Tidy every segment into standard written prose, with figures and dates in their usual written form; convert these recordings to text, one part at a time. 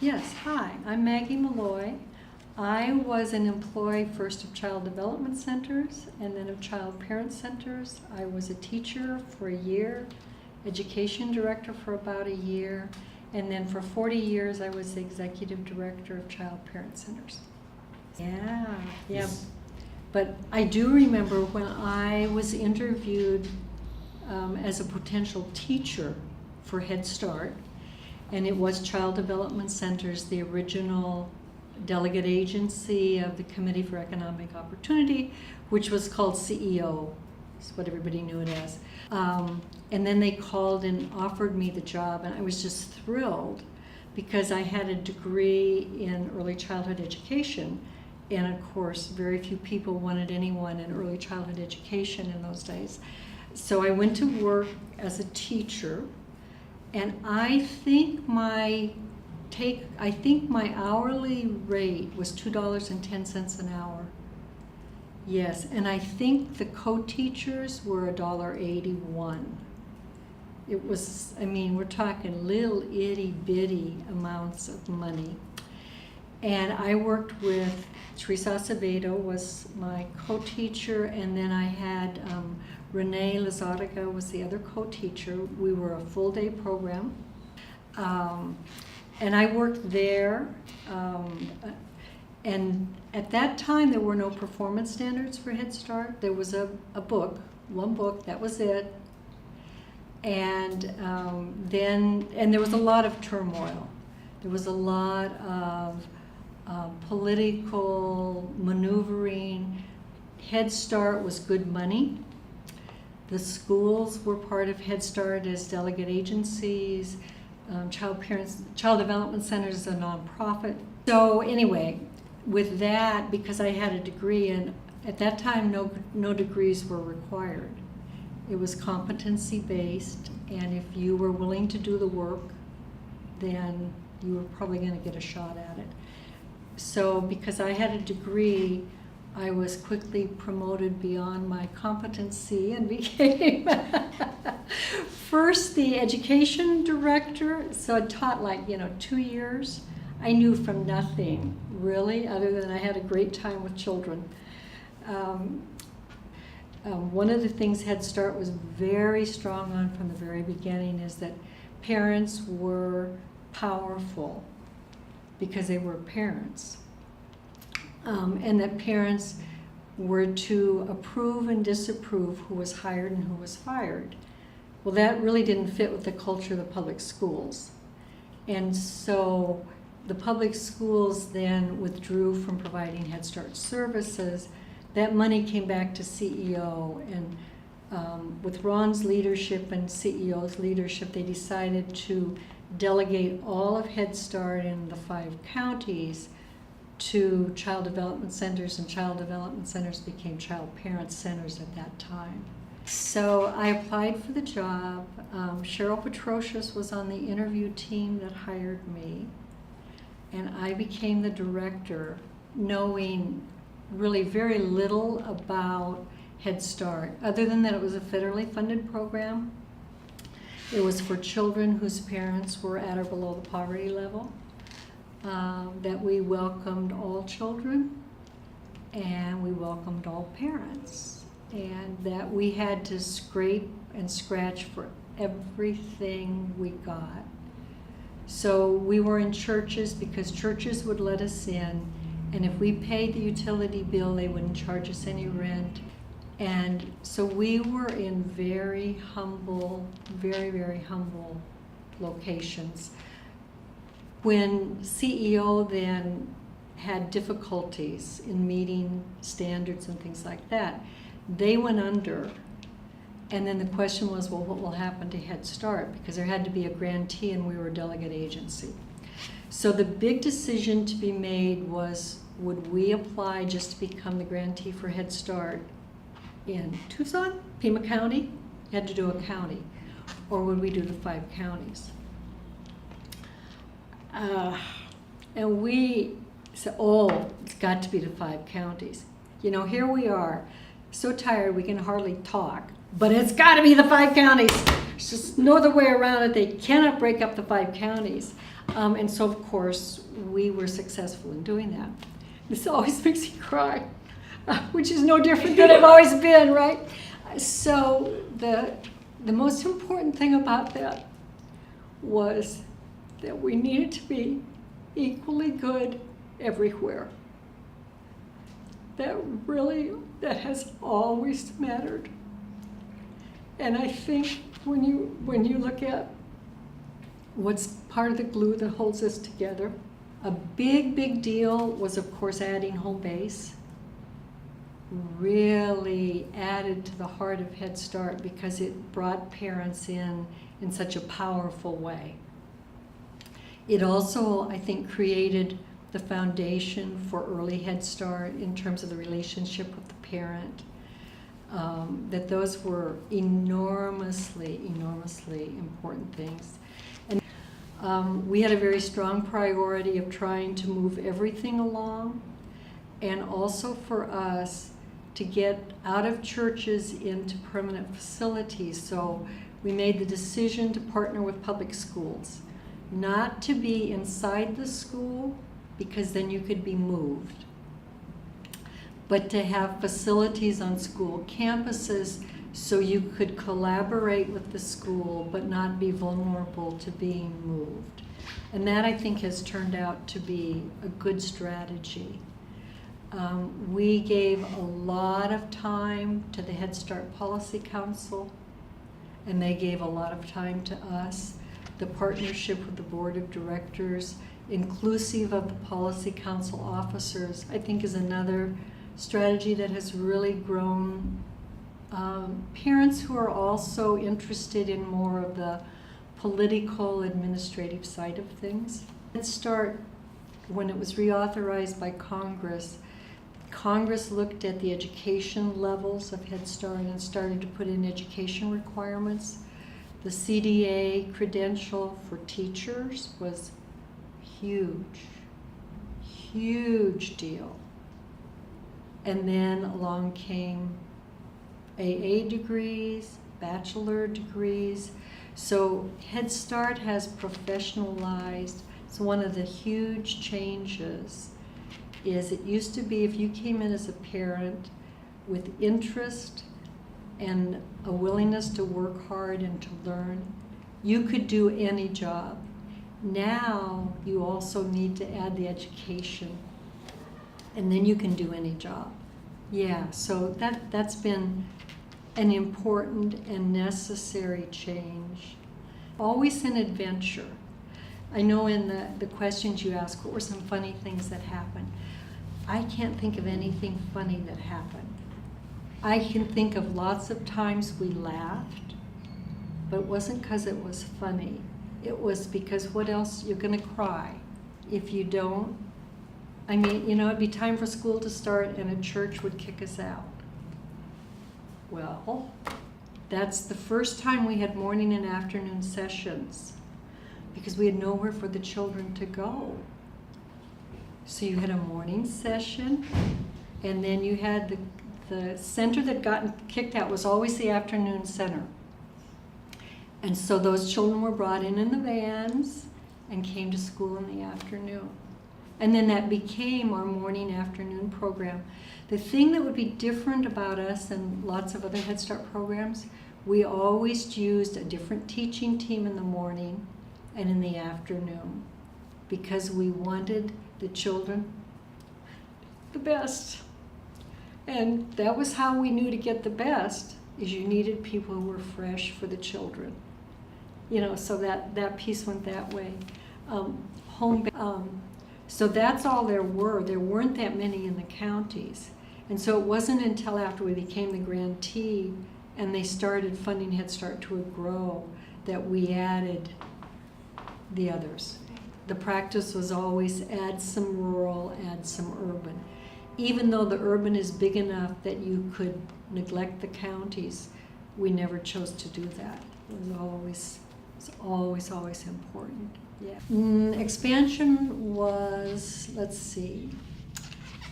Yes, hi, I'm Maggie Molloy. I was an employee first of Child Development Centers and then of Child Parent Centers. I was a teacher for a year, education director for about a year, and then for 40 years I was the executive director of Child Parent Centers. Yeah. But I do remember when I was interviewed as a potential teacher for Head Start, and it was Child Development Centers, the original delegate agency of the Committee for Economic Opportunity, which was called CEO, is what everybody knew it as. And then they called and offered me the job, and I was just thrilled because I had a degree in early childhood education, and of course very few people wanted anyone in early childhood education in those days. So I went to work as a teacher, and I think my hourly rate was $2.10 an hour. Yes, and I think the co-teachers were $1.81. It was, I mean, we're talking little itty bitty amounts of money. And I worked with Teresa Acevedo was my co-teacher, and then I had Renee Lizarraga was the other co-teacher. We were a full-day program. And I worked there, and at that time there were no performance standards for Head Start. There was a book, one book, that was it. And then there was a lot of turmoil. There was a lot of political maneuvering. Head Start was good money. The schools were part of Head Start as delegate agencies. Child Development Centers is a nonprofit. So anyway, with that, because I had a degree, and at that time no degrees were required. It was competency based, and if you were willing to do the work, then you were probably going to get a shot at it. So because I had a degree, I was quickly promoted beyond my competency and became first the education director. So I taught 2 years. I knew from nothing really, other than I had a great time with children. One of the things Head Start was very strong on from the very beginning is that parents were powerful because they were parents. And that parents were to approve and disapprove who was hired and who was fired. Well, that really didn't fit with the culture of the public schools. And so the public schools then withdrew from providing Head Start services. That money came back to CEO, and with Ron's leadership and CEO's leadership, they decided to delegate all of Head Start in the 5 counties to Child Development Centers, and Child Development Centers became Child Parent Centers at that time. So I applied for the job. Cheryl Petrocious was on the interview team that hired me, and I became the director, knowing really very little about Head Start, other than that it was a federally funded program. It was for children whose parents were at or below the poverty level. That we welcomed all children, and we welcomed all parents, and that we had to scrape and scratch for everything we got. So we were in churches because churches would let us in, and if we paid the utility bill, they wouldn't charge us any rent. And so we were in very humble, very, very humble locations. When CEO then had difficulties in meeting standards and things like that, they went under. And then the question was, well, what will happen to Head Start? Because there had to be a grantee, and we were a delegate agency. So the big decision to be made was, would we apply just to become the grantee for Head Start in Tucson, Pima County? You had to do a county. Or would we do the 5 counties? And we said, oh, it's got to be the 5 counties. Here we are, so tired we can hardly talk, but it's got to be the 5 counties. There's just no other way around it. They cannot break up the 5 counties. And so, of course, we were successful in doing that. This always makes me cry, which is no different than I've always been, right? So the most important thing about that was that we needed to be equally good everywhere. That has always mattered. And I think when you look at what's part of the glue that holds us together, a big deal was, of course, adding home base. Really added to the heart of Head Start because it brought parents in such a powerful way. It also, I think, created the foundation for early Head Start in terms of the relationship with the parent. That those were enormously important things. And we had a very strong priority of trying to move everything along, and also for us to get out of churches into permanent facilities. So we made the decision to partner with public schools, not to be inside the school, because then you could be moved, but to have facilities on school campuses so you could collaborate with the school but not be vulnerable to being moved. And that, I think, has turned out to be a good strategy. We gave a lot of time to the Head Start Policy Council, and they gave a lot of time to us. The partnership with the board of directors, inclusive of the Policy Council officers, I think is another strategy that has really grown parents who are also interested in more of the political, administrative side of things. Head Start, when it was reauthorized by Congress, Congress looked at the education levels of Head Start and started to put in education requirements. The CDA credential for teachers was huge deal. And then along came AA degrees, bachelor degrees. So Head Start has professionalized. So one of the huge changes is it used to be if you came in as a parent with interest and a willingness to work hard and to learn, you could do any job. Now you also need to add the education, and then you can do any job. Yeah, so that's been an important and necessary change. Always an adventure. I know in the questions you asked, what were some funny things that happened? I can't think of anything funny that happened. I can think of lots of times we laughed, but it wasn't because it was funny. It was because what else? You're going to cry. If you don't, I mean, it'd be time for school to start and a church would kick us out. Well, that's the first time we had morning and afternoon sessions because we had nowhere for the children to go. So you had a morning session, and then you had the center that got kicked out was always the afternoon center. And so those children were brought in the vans and came to school in the afternoon. And then that became our morning afternoon program. The thing that would be different about us and lots of other Head Start programs, we always used a different teaching team in the morning and in the afternoon because we wanted the children the best. And that was how we knew to get the best, is you needed people who were fresh for the children. So that piece went that way. So that's all there were. There weren't that many in the counties. And so it wasn't until after we became the grantee and they started funding Head Start to grow that we added the others. The practice was always add some rural, add some urban. Even though the urban is big enough that you could neglect the counties, we never chose to do that. It was always important. Yeah. Expansion was,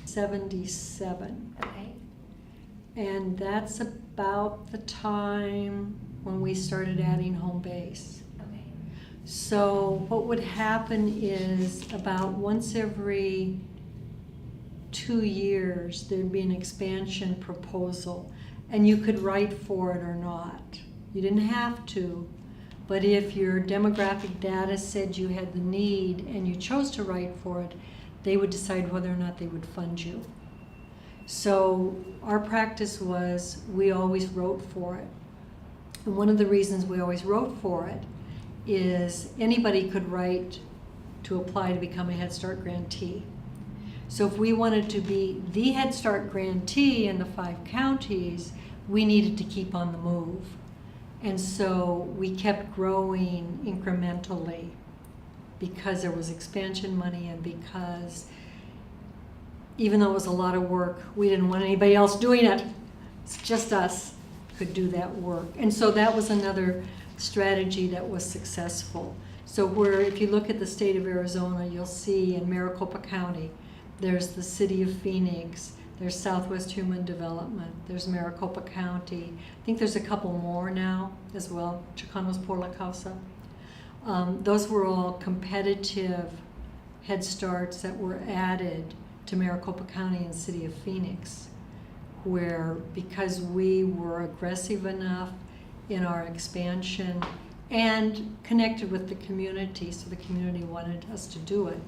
77. Okay. And that's about the time when we started adding home base. Okay. So what would happen is about once every 2 years, there'd be an expansion proposal, and you could write for it or not. You didn't have to, but if your demographic data said you had the need and you chose to write for it, they would decide whether or not they would fund you. So our practice was we always wrote for it. And one of the reasons we always wrote for it is anybody could write to apply to become a Head Start grantee. So if we wanted to be the Head Start grantee in the 5 counties, we needed to keep on the move. And so we kept growing incrementally because there was expansion money and because even though it was a lot of work, we didn't want anybody else doing it. It's just us could do that work. And so that was another strategy that was successful. So where if you look at the state of Arizona, you'll see in Maricopa County, there's the city of Phoenix, there's Southwest Human Development, there's Maricopa County. I think there's a couple more now as well, Chicanos por la Causa. Those were all competitive Head Starts that were added to Maricopa County and city of Phoenix, where because we were aggressive enough in our expansion and connected with the community, so the community wanted us to do it,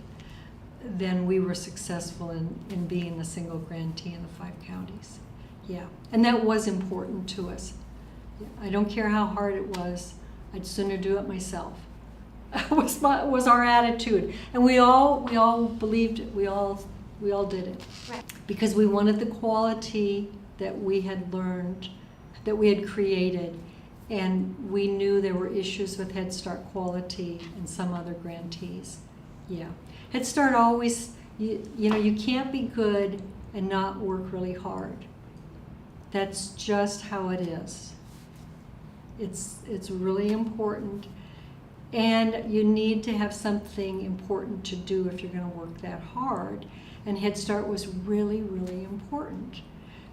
then we were successful in being the single grantee in the 5 counties. Yeah, and that was important to us. Yeah. I don't care how hard it was, I'd sooner do it myself. was our attitude. And we all believed it, we all did it. Right. Because we wanted the quality that we had learned, that we had created, and we knew there were issues with Head Start quality and some other grantees. Yeah. Head Start always, you know, you can't be good and not work really hard. That's just how it is. It's really important. And you need to have something important to do if you're going to work that hard. And Head Start was really, really important.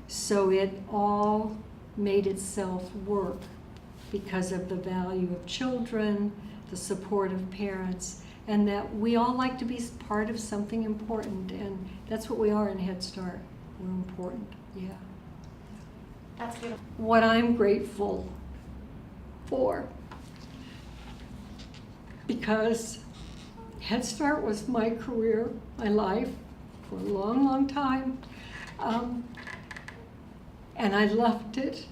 So it all made itself work because of the value of children, the support of parents, and that we all like to be part of something important, and that's what we are in Head Start. We're important, yeah. That's beautiful. What I'm grateful for, because Head Start was my career, my life, for a long, long time, and I loved it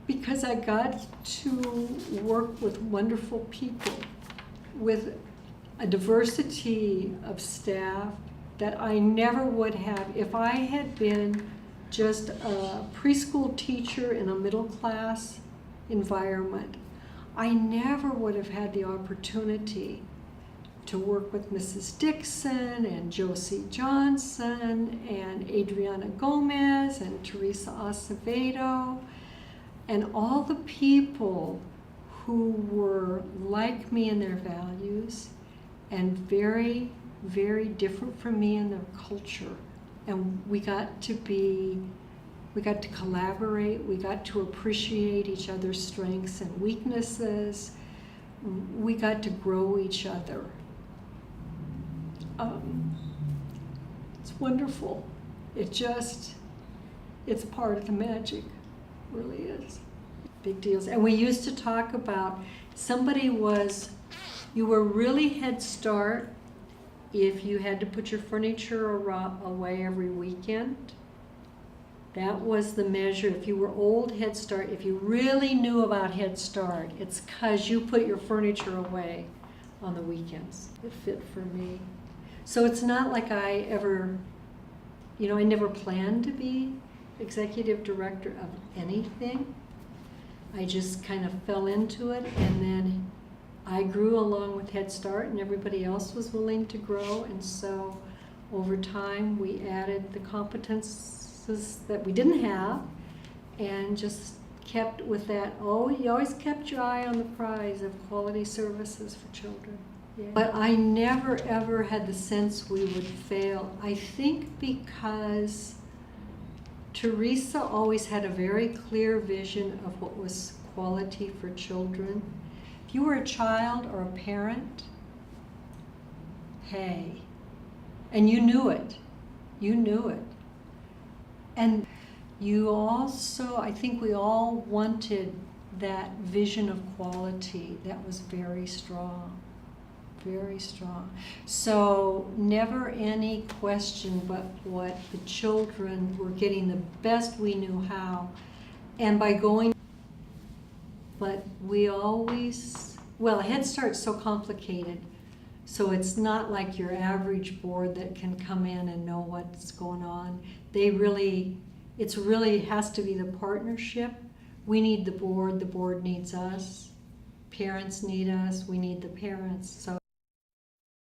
because I got to work with wonderful people, with a diversity of staff that I never would have if I had been just a preschool teacher in a middle class environment. I never would have had the opportunity to work with Mrs. Dixon and Josie Johnson and Adriana Gomez and Teresa Acevedo and all the people who were like me in their values and very, very different from me in their culture. And we got to collaborate, we got to appreciate each other's strengths and weaknesses, we got to grow each other. It's wonderful. It's part of the magic, really is. Big deals. And we used to talk about you were really Head Start if you had to put your furniture away every weekend. That was the measure. If you were old Head Start, if you really knew about Head Start, it's because you put your furniture away on the weekends. It fit for me. So it's not like I never planned to be executive director of anything. I just kind of fell into it, and then I grew along with Head Start, and everybody else was willing to grow, and so over time we added the competences that we didn't have and just kept with that. You always kept your eye on the prize of quality services for children. Yeah. But I never ever had the sense we would fail. I think because Teresa always had a very clear vision of what was quality for children. If you were a child or a parent, hey, and you knew it. You knew it. And you also, I think we all wanted that vision of quality that was very strong. Very strong. So never any question but what the children were getting the best we knew how. And by going, but we always, well, a Head Start's so complicated. So it's not like your average board that can come in and know what's going on. It really has to be the partnership. We need the board needs us. Parents need us, we need the parents. So